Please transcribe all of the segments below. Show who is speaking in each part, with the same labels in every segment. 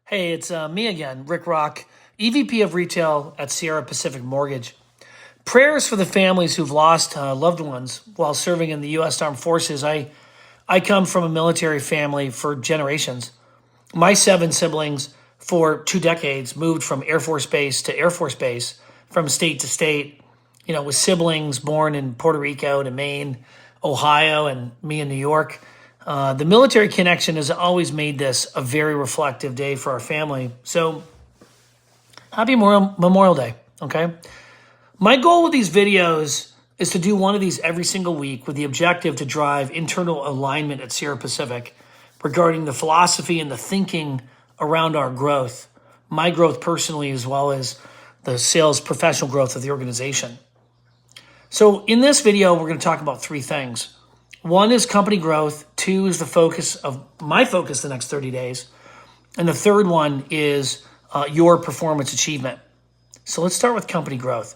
Speaker 1: Hey, it's me again, Rick Rock, EVP of Retail at Sierra Pacific Mortgage. Prayers for the families who've lost loved ones while serving in the U.S. Armed Forces. I come from a military family for generations. My 7 siblings, for 2 decades, moved from Air Force Base to Air Force Base, from state to state, with siblings born in Puerto Rico to Maine, Ohio, and me in New York. The military connection has always made this a very reflective day for our family. So happy Memorial Day, okay? My goal with these videos is to do one of these every single week with the objective to drive internal alignment at Sierra Pacific regarding the philosophy and the thinking around our growth, my growth personally, as well as the sales professional growth of the organization. So in this video, we're going to talk about 3 things. 1 is company growth. 2 is the focus of my focus the next 30 days. And the third one is your performance achievement. So let's start with company growth.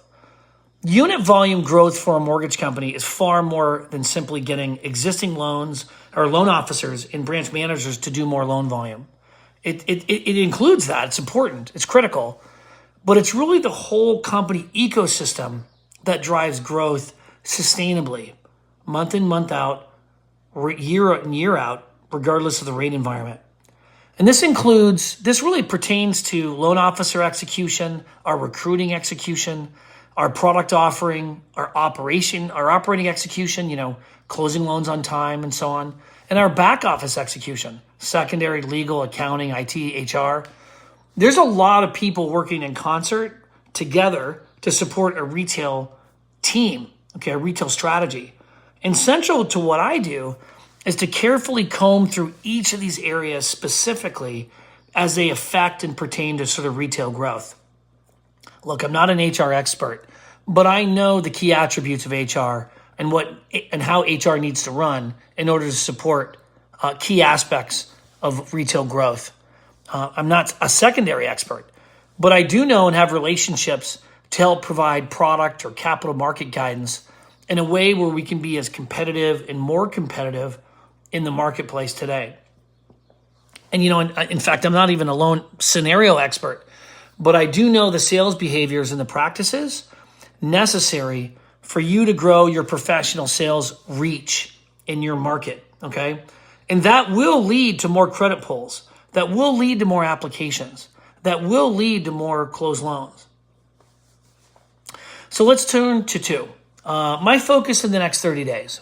Speaker 1: Unit volume growth for a mortgage company is far more than simply getting existing loans or loan officers and branch managers to do more loan volume. It includes that. It's important. It's critical. But it's really the whole company ecosystem that drives growth sustainably, month in, month out, year in, year out, regardless of the rate environment. And this really pertains to loan officer execution, our recruiting execution, our product offering, our operating execution, closing loans on time and so on, and our back office execution, secondary, legal, accounting, IT, HR. There's a lot of people working in concert together to support a retail team, a retail strategy. And central to what I do is to carefully comb through each of these areas specifically as they affect and pertain to sort of retail growth. Look, I'm not an HR expert, but I know the key attributes of HR and how HR needs to run in order to support key aspects of retail growth. I'm not a secondary expert, but I do know and have relationships to help provide product or capital market guidance in a way where we can be as competitive and more competitive in the marketplace today. And, in fact, I'm not even a loan scenario expert, but I do know the sales behaviors and the practices necessary for you to grow your professional sales reach in your market, okay? And that will lead to more credit pulls. That will lead to more applications. That will lead to more closed loans. So let's turn to 2. My focus in the next 30 days.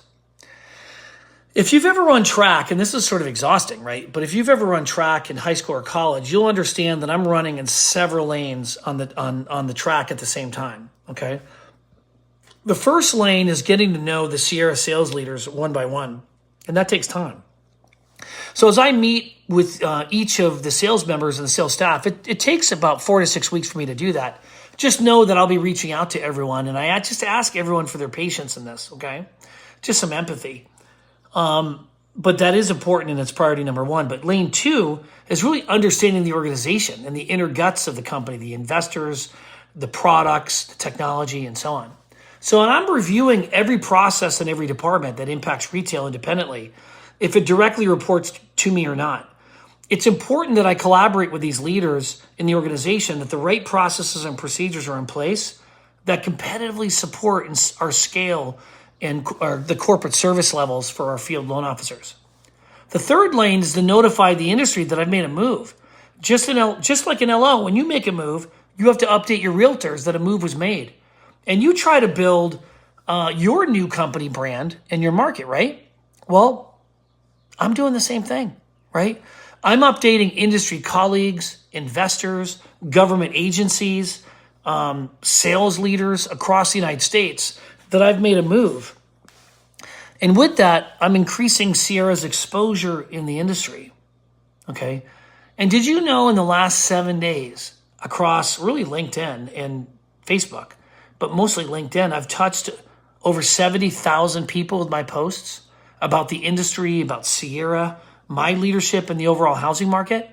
Speaker 1: If you've ever run track, and this is sort of exhausting, right? But if you've ever run track in high school or college, you'll understand that I'm running in several lanes on the track at the same time, okay? The first lane is getting to know the Sierra sales leaders one by one, and that takes time. So as I meet with each of the sales members and the sales staff, it takes about 4 to 6 weeks for me to do that. Just know that I'll be reaching out to everyone, and I just ask everyone for their patience in this, okay? Just some empathy. But that is important, and it's priority number 1. But lane 2 is really understanding the organization and the inner guts of the company, the investors, the products, the technology, and so on. So I'm reviewing every process in every department that impacts retail independently, if it directly reports to me or not. It's important that I collaborate with these leaders in the organization, that the right processes and procedures are in place that competitively support our scale and the corporate service levels for our field loan officers. The third lane is to notify the industry that I've made a move. Just like in LO, when you make a move, you have to update your realtors that a move was made. And you try to build your new company brand in your market, right? Well, I'm doing the same thing, right? I'm updating industry colleagues, investors, government agencies, sales leaders across the United States that I've made a move. And with that, I'm increasing Sierra's exposure in the industry, okay? And did you know in the last 7 days across really LinkedIn and Facebook, but mostly LinkedIn, I've touched over 70,000 people with my posts about the industry, about Sierra, my leadership in the overall housing market?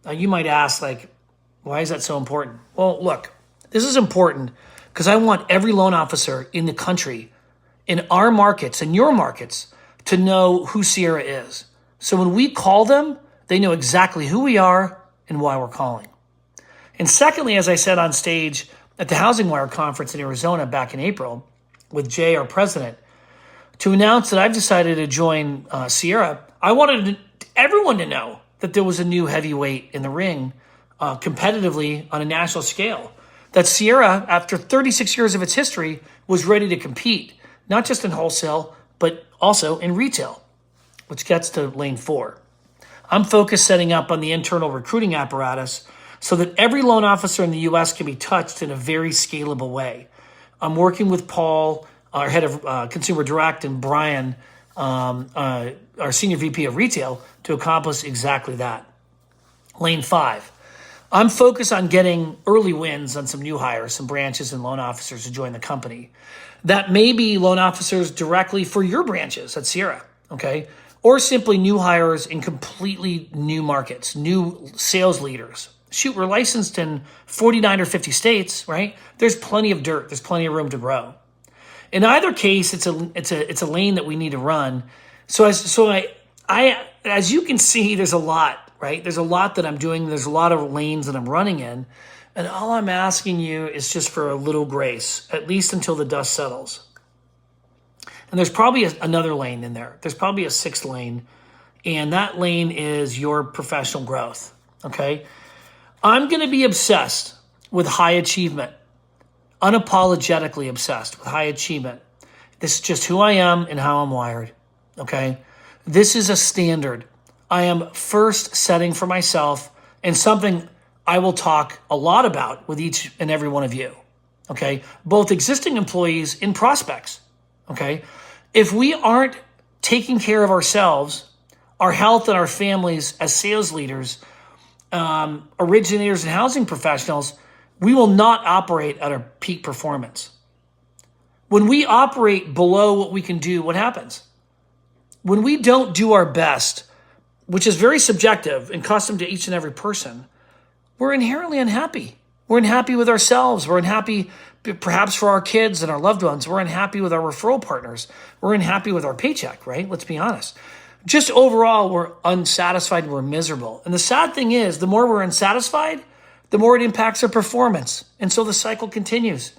Speaker 1: Now you might ask, why is that so important? Well, look, this is important because I want every loan officer in the country, in our markets, in your markets, to know who Sierra is. So when we call them They know exactly who we are and why we're calling. And secondly, as I said on stage at the Housing Wire conference in Arizona back in April with Jay, our president, to announce that I've decided to join Sierra, I wanted everyone to know that there was a new heavyweight in the ring competitively on a national scale. That Sierra, after 36 years of its history, was ready to compete, not just in wholesale, but also in retail, which gets to lane 4. I'm focused setting up on the internal recruiting apparatus so that every loan officer in the U.S. can be touched in a very scalable way. I'm working with Paul, our head of Consumer Direct, and Brian, our senior VP of retail, to accomplish exactly that. Lane 5. I'm focused on getting early wins on some new hires, some branches and loan officers to join the company. That may be loan officers directly for your branches at Sierra, okay? Or simply new hires in completely new markets, new sales leaders. Shoot, we're licensed in 49 or 50 states, right? There's plenty of dirt. There's plenty of room to grow. In either case, it's a lane that we need to run. So as you can see, there's a lot, right? There's a lot that I'm doing. There's a lot of lanes that I'm running in. And all I'm asking you is just for a little grace, at least until the dust settles. And there's probably another lane in there. There's probably a 6th lane. And that lane is your professional growth, okay? I'm going to be obsessed with high achievement, unapologetically obsessed with high achievement. This is just who I am and how I'm wired, okay? This is a standard I am first setting for myself and something I will talk a lot about with each and every one of you, okay? Both existing employees and prospects, okay? If we aren't taking care of ourselves, our health, and our families as sales leaders, originators and housing professionals, we will not operate at our peak performance. When we operate below what we can do, what happens? When we don't do our best, which is very subjective and custom to each and every person, we're inherently unhappy. We're unhappy with ourselves. We're unhappy perhaps for our kids and our loved ones. We're unhappy with our referral partners. We're unhappy with our paycheck, right? Let's be honest. Just overall, we're unsatisfied and we're miserable. And the sad thing is, the more we're unsatisfied, the more it impacts our performance. And so the cycle continues.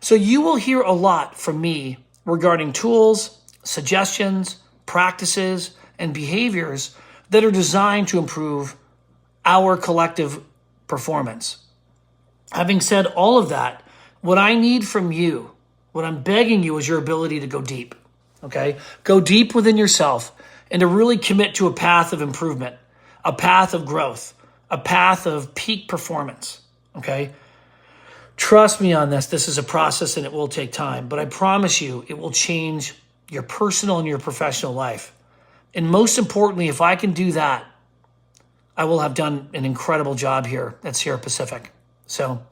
Speaker 1: So you will hear a lot from me regarding tools, suggestions, practices, and behaviors that are designed to improve our collective performance. Having said all of that, what I need from you, what I'm begging you, is your ability to go deep, okay? Go deep within yourself and to really commit to a path of improvement, a path of growth, a path of peak performance, okay? Trust me on this. This is a process and it will take time, but I promise you it will change your personal and your professional life. And most importantly, if I can do that, I will have done an incredible job here at Sierra Pacific. So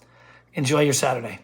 Speaker 1: enjoy your Saturday.